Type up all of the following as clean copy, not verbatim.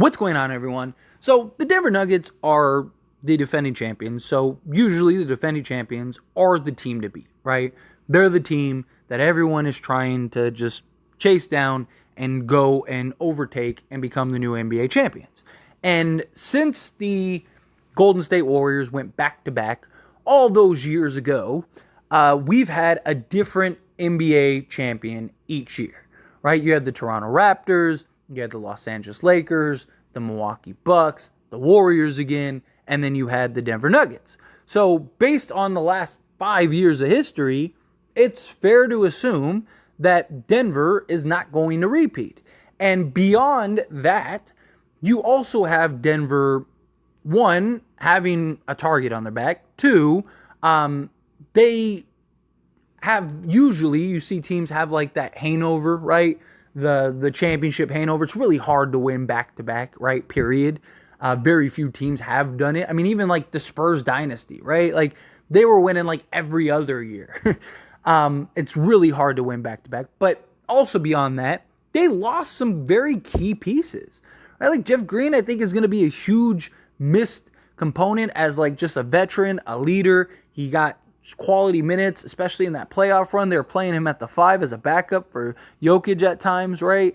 What's going on, everyone? So, the Denver Nuggets are the defending champions. So, usually the defending champions are the team to beat, right? They're the team that everyone is trying to just chase down and go and overtake and become the new NBA champions. And since the Golden State Warriors went back to back all those years ago, we've had a different NBA champion each year, right? You had the Toronto Raptors, you had the Los Angeles Lakers, the Milwaukee Bucks, the Warriors again, and then you had the Denver Nuggets. So based on the last 5 years of history, it's fair to assume that Denver is not going to repeat. And beyond that, you also have Denver, one, having a target on their back. Two, they have usually, you see teams have like that hangover, right? The championship hangover. It's really hard to win back-to-back, right? Period. Very few teams have done it. I mean, even like the Spurs dynasty, right? Like they were winning like every other year. It's really hard to win back-to-back. But also beyond that, they lost some very key pieces. Right? Like Jeff Green, I think, is going to be a huge missed component as like just a veteran, a leader. He got quality minutes, especially in that playoff run. They were playing him at the 5 as a backup for Jokic at times, right?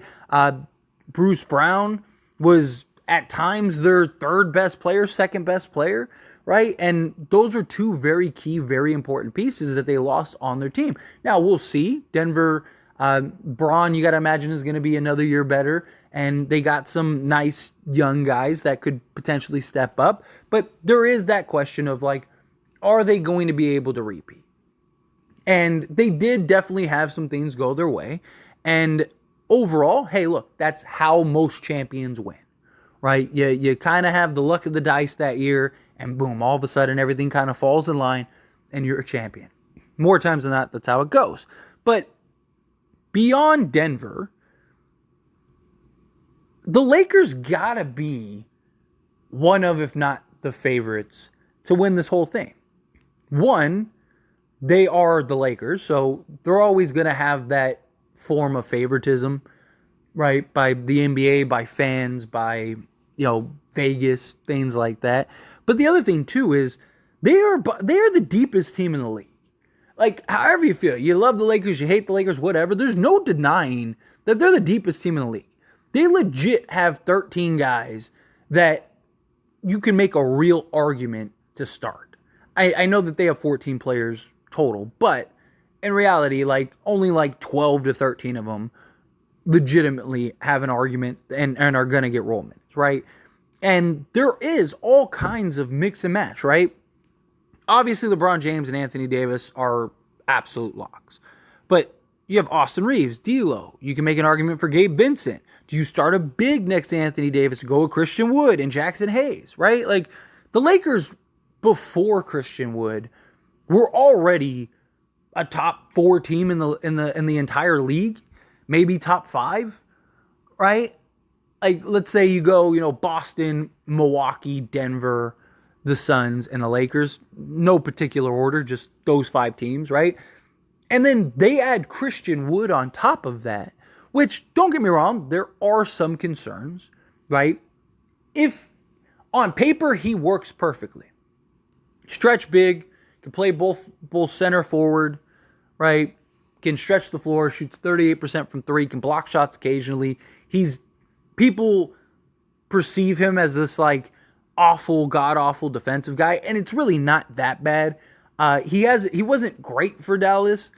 Bruce Brown was at times their third best player, second best player, right? And those are two very key, very important pieces that they lost on their team. Now, we'll see. Denver, Braun, you got to imagine, is going to be another year better. And they got some nice young guys that could potentially step up. But there is that question of like, are they going to be able to repeat? And they did definitely have some things go their way. And overall, hey, look, that's how most champions win, right? You kind of have the luck of the dice that year, and boom, all of a sudden everything kind of falls in line, and you're a champion. More times than not, that's how it goes. But beyond Denver, the Lakers gotta be one of, if not the favorites, to win this whole thing. One, they are the Lakers, so they're always going to have that form of favoritism, right? By the NBA, by fans, by, Vegas, things like that. But the other thing, too, is they are the deepest team in the league. Like, however you feel, you love the Lakers, you hate the Lakers, whatever, there's no denying that they're the deepest team in the league. They legit have 13 guys that you can make a real argument to start. I know that they have 14 players total, but in reality, like only like 12 to 13 of them legitimately have an argument and are going to get role minutes, right? And there is all kinds of mix and match, right? Obviously, LeBron James and Anthony Davis are absolute locks. But you have Austin Reeves, D'Lo. You can make an argument for Gabe Vincent. Do you start a big next to Anthony Davis, go with Christian Wood and Jackson Hayes, right? Like the Lakers before Christian Wood were already a top 4 team in the entire league, maybe top 5, right? Like let's say you go, Boston, Milwaukee, Denver, the Suns, and the Lakers, no particular order, just those 5 teams, right? And then they add Christian Wood on top of that, which, don't get me wrong, there are some concerns, right? If on paper he works perfectly, stretch big, can play both center forward, right? Can stretch the floor, shoots 38% from 3, can block shots occasionally. People perceive him as this like awful, god-awful defensive guy, and it's really not that bad. He wasn't great for Dallas,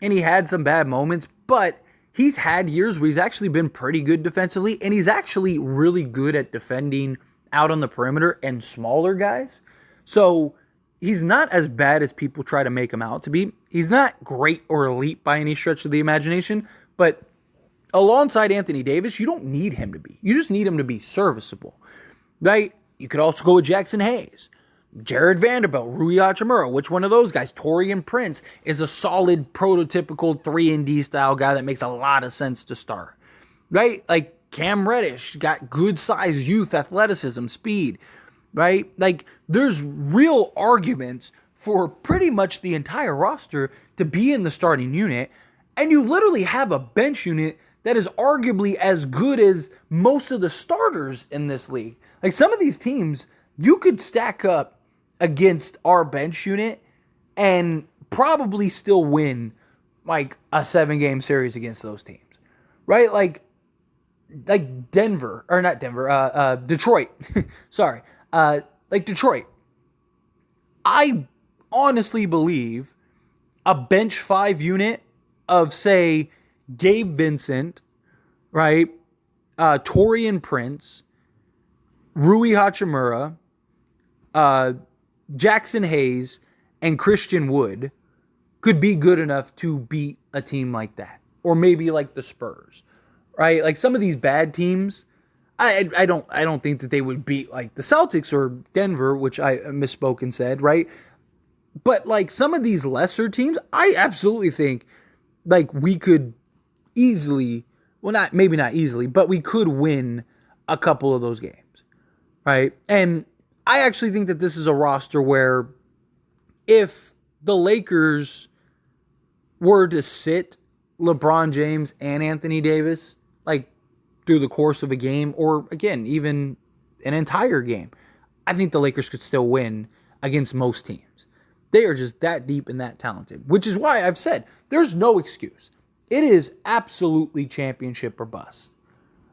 and he had some bad moments, but he's had years where he's actually been pretty good defensively, and he's actually really good at defending out on the perimeter and smaller guys. So he's not as bad as people try to make him out to be. He's not great or elite by any stretch of the imagination, but alongside Anthony Davis, you don't need him to be. You just need him to be serviceable, right? You could also go with Jackson Hayes, Jared Vanderbilt, Rui Hachimura. Which one of those guys? Taurean Prince is a solid prototypical 3-and-D style guy that makes a lot of sense to start, right? Like Cam Reddish got good size, youth, athleticism, speed, right? Like there's real arguments for pretty much the entire roster to be in the starting unit, and you literally have a bench unit that is arguably as good as most of the starters in this league. Like some of these teams, you could stack up against our bench unit and probably still win like a 7-game series against those teams, right? Like Denver, or not Denver, Detroit. Sorry. Like Detroit. I honestly believe a bench 5 unit of, say, Gabe Vincent, right? Torian Prince, Rui Hachimura, Jackson Hayes, and Christian Wood could be good enough to beat a team like that. Or maybe like the Spurs, right? Like some of these bad teams, I don't think that they would beat like the Celtics or Denver, which I misspoke and said, right? But like some of these lesser teams, I absolutely think like we could easily, well, maybe not easily, but we could win a couple of those games, right? And I actually think that this is a roster where if the Lakers were to sit LeBron James and Anthony Davis, like through the course of a game, or again, even an entire game, I think the Lakers could still win against most teams. They are just that deep and that talented, which is why I've said there's no excuse. It is absolutely championship or bust,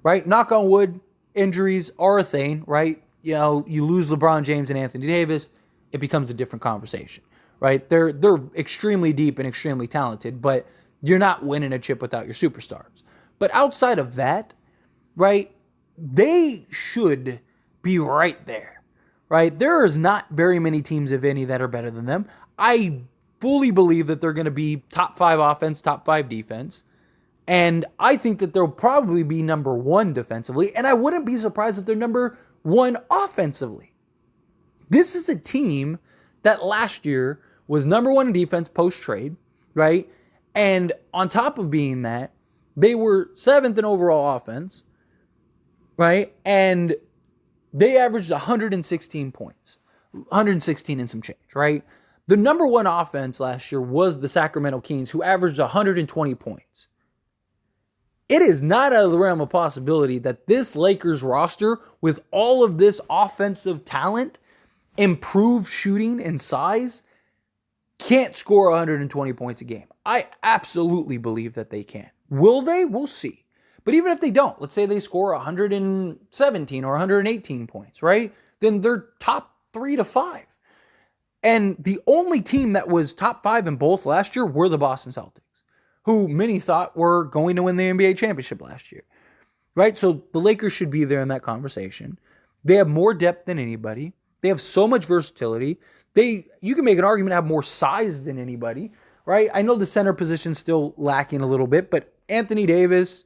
right? Knock on wood, injuries are a thing, right? You know, you lose LeBron James and Anthony Davis, it becomes a different conversation, right? They're extremely deep and extremely talented, but you're not winning a chip without your superstars. But outside of that, right, they should be right there, right? There is not very many teams, if any, that are better than them. I fully believe that they're going to be top 5 offense, top 5 defense. And I think that they'll probably be number 1 defensively. And I wouldn't be surprised if they're number 1 offensively. This is a team that last year was number 1 in defense post-trade, right? And on top of being that, they were 7th in overall offense, right? And they averaged 116 points, 116 and some change, right? The number 1 offense last year was the Sacramento Kings, who averaged 120 points. It is not out of the realm of possibility that this Lakers roster, with all of this offensive talent, improved shooting and size, can't score 120 points a game. I absolutely believe that they can. Will they? We'll see. But even if they don't, let's say they score 117 or 118 points, right? Then they're top 3 to 5. And the only team that was top 5 in both last year were the Boston Celtics, who many thought were going to win the NBA championship last year, right? So the Lakers should be there in that conversation. They have more depth than anybody. They have so much versatility. You can make an argument have more size than anybody, right? I know the center position's still lacking a little bit, but Anthony Davis,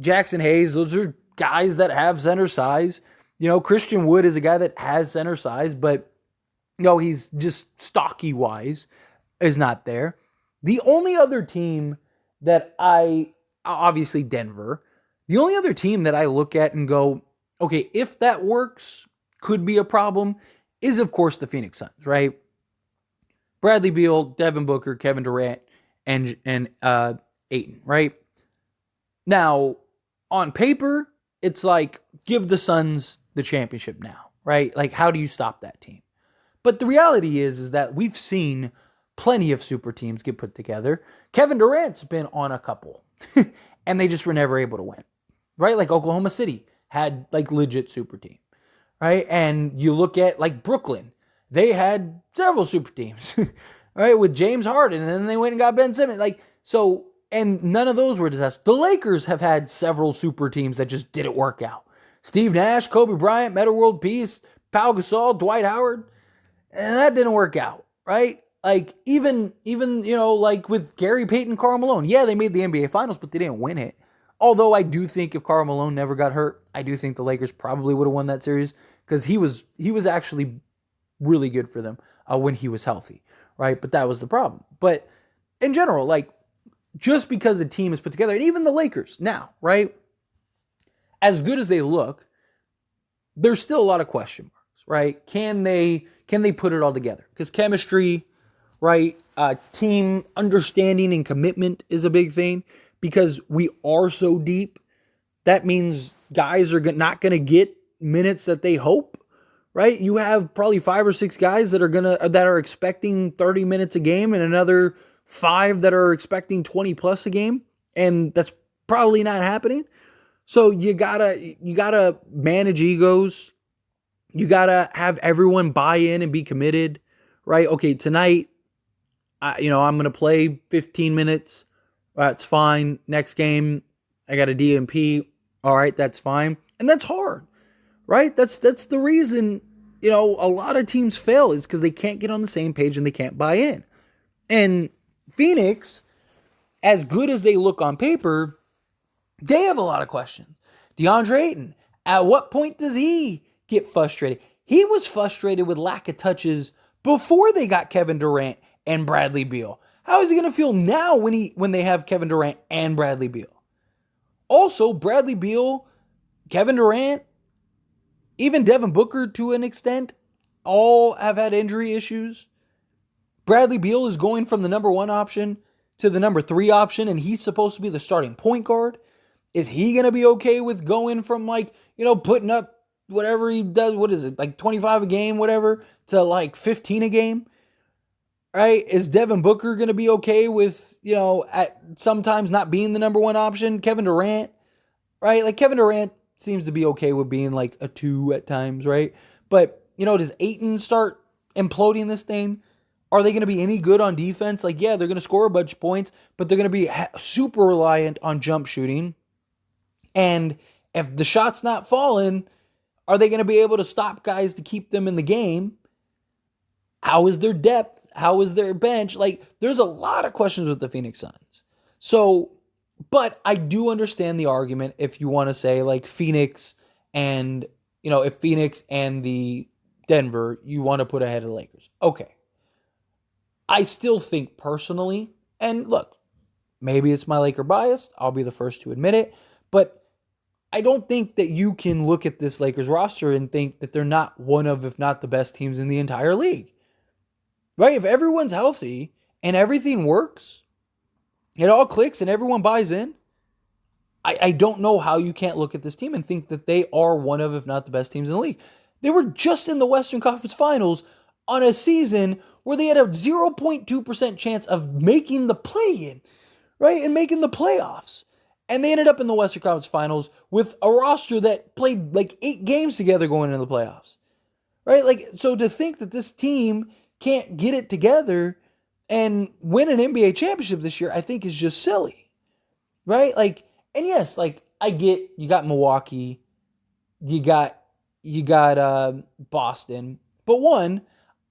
Jackson Hayes, those are guys that have center size. You know, Christian Wood is a guy that has center size, but no, he's just stocky-wise is not there. The only other team that obviously Denver, the only other team that I look at and go, okay, if that works, could be a problem, is of course the Phoenix Suns, right? Bradley Beal, Devin Booker, Kevin Durant, and Ayton, right? Now, on paper, it's like, give the Suns the championship now, right? Like, how do you stop that team? But the reality is that we've seen plenty of super teams get put together. Kevin Durant's been on a couple, and they just were never able to win, right? Like Oklahoma City had like legit super team, right? And you look at like Brooklyn, they had several super teams, right? With James Harden, and then they went and got Ben Simmons. Like, so, and none of those were disasters. The Lakers have had several super teams that just didn't work out. Steve Nash, Kobe Bryant, Metta World Peace, Pau Gasol, Dwight Howard, and that didn't work out, right? Like, even you know, like with Gary Payton, Karl Malone, yeah, they made the NBA Finals, but they didn't win it. Although I do think if Karl Malone never got hurt, I do think the Lakers probably would have won that series because he was actually really good for them when he was healthy, right? But that was the problem. But in general, like, just because a team is put together, and even the Lakers now, right? As good as they look, there's still a lot of question marks, right? Can they put it all together? Because chemistry, right? Team understanding and commitment is a big thing. because we are so deep, that means guys are not going to get minutes that they hope, right? You have probably 5 or 6 guys that are expecting 30 minutes a game and another 5 that are expecting 20 plus a game, and that's probably not happening. So you gotta manage egos. You gotta have everyone buy in and be committed, right? Okay, tonight, I'm gonna play 15 minutes. That's fine. Next game, I got a DMP. All right, that's fine, and that's hard, right? That's the reason a lot of teams fail is because they can't get on the same page and they can't buy in. And Phoenix, as good as they look on paper, they have a lot of questions. DeAndre Ayton, at what point does he get frustrated? He was frustrated with lack of touches before they got Kevin Durant and Bradley Beal. How is he going to feel now when they have Kevin Durant and Bradley Beal? Also, Bradley Beal, Kevin Durant, even Devin Booker to an extent, all have had injury issues. Bradley Beal is going from the number 1 option to the number 3 option, and he's supposed to be the starting point guard. Is he going to be okay with going from putting up whatever he does, what is it, like 25 a game, whatever, to like 15 a game? Right? Is Devin Booker going to be okay with, at sometimes not being the number 1 option? Kevin Durant, right? Like Kevin Durant seems to be okay with being like a 2 at times, right? But, does Ayton start imploding this thing? Are they going to be any good on defense? Like, yeah, they're going to score a bunch of points, but they're going to be super reliant on jump shooting. And if the shot's not falling, are they going to be able to stop guys to keep them in the game? How is their depth? How is their bench? Like, there's a lot of questions with the Phoenix Suns. So, but I do understand the argument if you want to say like Phoenix and, if Phoenix and the Denver, you want to put ahead of the Lakers. Okay. I still think personally, and look, maybe it's my Laker bias. I'll be the first to admit it. But I don't think that you can look at this Lakers roster and think that they're not one of, if not the best teams in the entire league. Right? If everyone's healthy and everything works, it all clicks and everyone buys in, I don't know how you can't look at this team and think that they are one of, if not the best teams in the league. They were just in the Western Conference Finals on a season where they had a 0.2% chance of making the play-in, right? And making the playoffs. And they ended up in the Western Conference Finals with a roster that played like 8 games together going into the playoffs, right? Like, so to think that this team can't get it together and win an NBA championship this year, I think is just silly, right? Like, and yes, like I get you got Milwaukee, you got Boston, but one,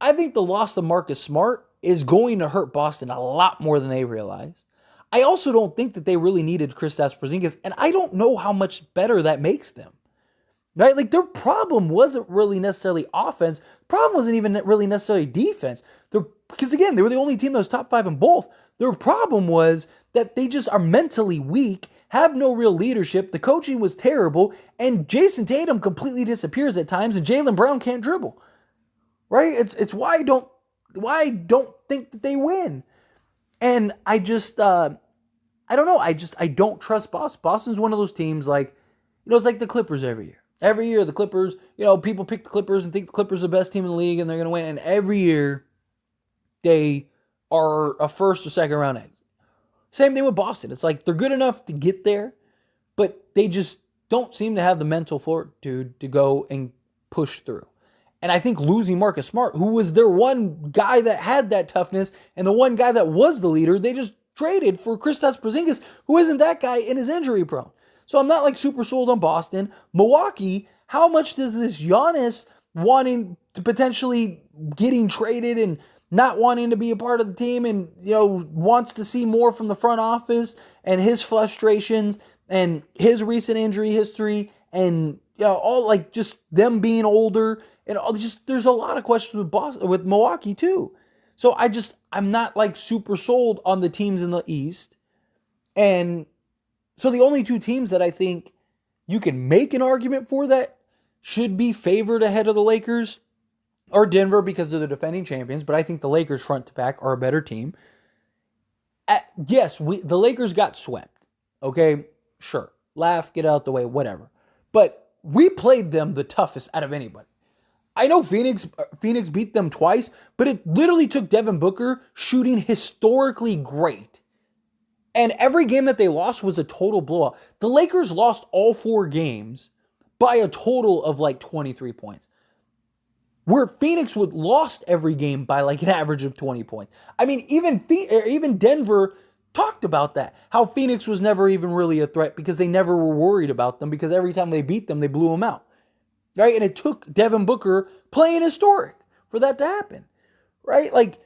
I think the loss of Marcus Smart is going to hurt Boston a lot more than they realize. I also don't think that they really needed Kristaps Porzingis, and I don't know how much better that makes them. Right? Like, their problem wasn't really necessarily offense. The problem wasn't even really necessarily defense. Because, again, they were the only team that was top 5 in both. Their problem was that they just are mentally weak, have no real leadership, the coaching was terrible, and Jason Tatum completely disappears at times, and Jaylen Brown can't dribble. Right? It's why I don't think that they win. And I just, I don't know. I don't trust Boston. Boston's one of those teams like, it's like the Clippers every year. Every year, the Clippers, people pick the Clippers and think the Clippers are the best team in the league and they're going to win. And every year, they are a first or second round exit. Same thing with Boston. It's like they're good enough to get there, but they just don't seem to have the mental fortitude to go and push through. And I think losing Marcus Smart, who was their one guy that had that toughness and the one guy that was the leader, they just traded for Kristaps Porzingis, who isn't that guy and is injury prone. So I'm not like super sold on Boston. Milwaukee, how much does this Giannis wanting to potentially getting traded and not wanting to be a part of the team and, wants to see more from the front office and his frustrations and his recent injury history and, all like just them being older and all just, there's a lot of questions with Milwaukee too. So I'm not like super sold on the teams in the East. And so the only 2 teams that I think you can make an argument for that should be favored ahead of the Lakers are Denver because they're the defending champions, but I think the Lakers front to back are a better team. Yes, the Lakers got swept. Okay, sure. Laugh, get out the way, whatever. But we played them the toughest out of anybody. I know Phoenix beat them twice, but it literally took Devin Booker shooting historically great. And every game that they lost was a total blowout. The Lakers lost all 4 games by a total of like 23 points. Where Phoenix would lost every game by like an average of 20 points. I mean, even Denver talked about that. How Phoenix was never even really a threat because they never were worried about them because every time they beat them, they blew them out. Right? And it took Devin Booker playing historic for that to happen. Right? Like,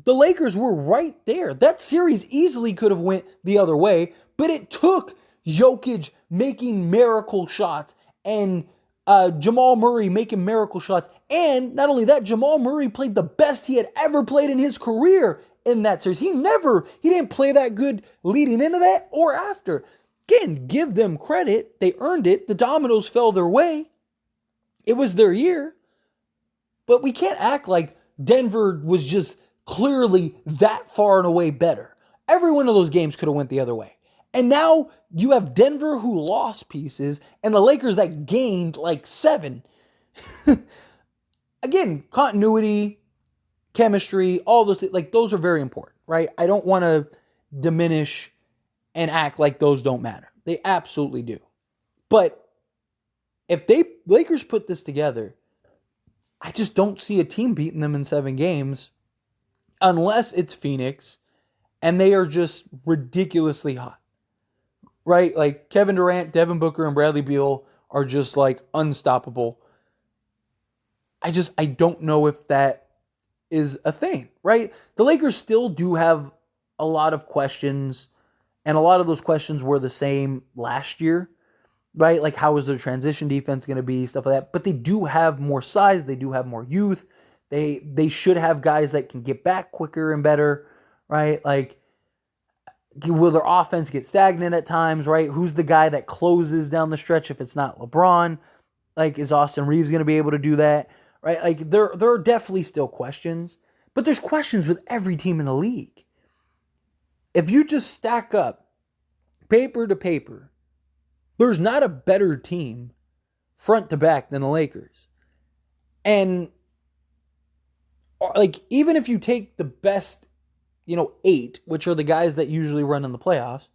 the Lakers were right there. That series easily could have went the other way, but it took Jokic making miracle shots and Jamal Murray making miracle shots. And not only that, Jamal Murray played the best he had ever played in his career in that series. He didn't play that good leading into that or after. Again, give them credit. They earned it. The dominoes fell their way. It was their year. But we can't act like Denver was just clearly that far and away better. Every one of those games could have went the other way. And now you have Denver who lost pieces and the Lakers that gained like 7. Again, continuity, chemistry, all those things, like those are very important, right? I don't want to diminish and act like those don't matter. They absolutely do. But if Lakers put this together, I just don't see a team beating them in 7 games unless it's Phoenix and they are just ridiculously hot. Right? Like Kevin Durant, Devin Booker, and Bradley Beal are just like unstoppable. I don't know if that is a thing, right? The Lakers still do have a lot of questions, and a lot of those questions were the same last year, right? Like how is their transition defense going to be, stuff like that. But they do have more size, they do have more youth. They should have guys that can get back quicker and better, right? Like, will their offense get stagnant at times, right? Who's the guy that closes down the stretch if it's not LeBron? Like, is Austin Reeves going to be able to do that, right? Like, there are definitely still questions, but there's questions with every team in the league. If you just stack up paper to paper, there's not a better team front to back than the Lakers. And like, even if you take the best, 8, which are the guys that usually run in the playoffs,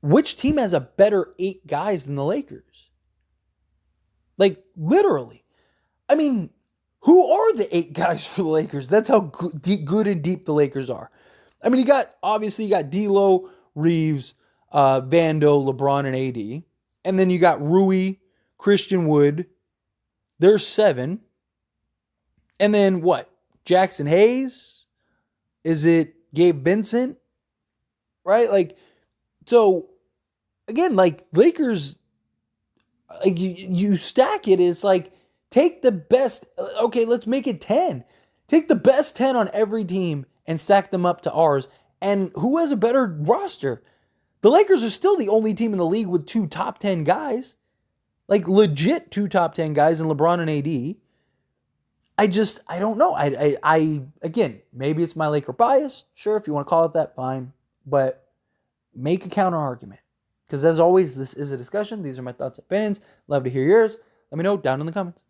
which team has a better 8 guys than the Lakers? Like, literally. I mean, who are the 8 guys for the Lakers? That's how good and deep the Lakers are. I mean, you got D'Lo, Reeves, Vando, LeBron, and AD. And then you got Rui, Christian Wood. There's 7. And then what? Jackson Hayes? Is it Gabe Vincent? Right? Like, so, again, like, Lakers, like, you stack it, it's like, take the best, okay, let's make it 10. Take the best 10 on every team and stack them up to ours. And who has a better roster? The Lakers are still the only team in the league with 2 top 10 guys. Like, legit 2 top 10 guys in LeBron and AD. I don't know. Again, maybe it's my Laker bias. Sure, if you want to call it that, fine. But make a counter argument. Because as always, this is a discussion. These are my thoughts and opinions. Love to hear yours. Let me know down in the comments.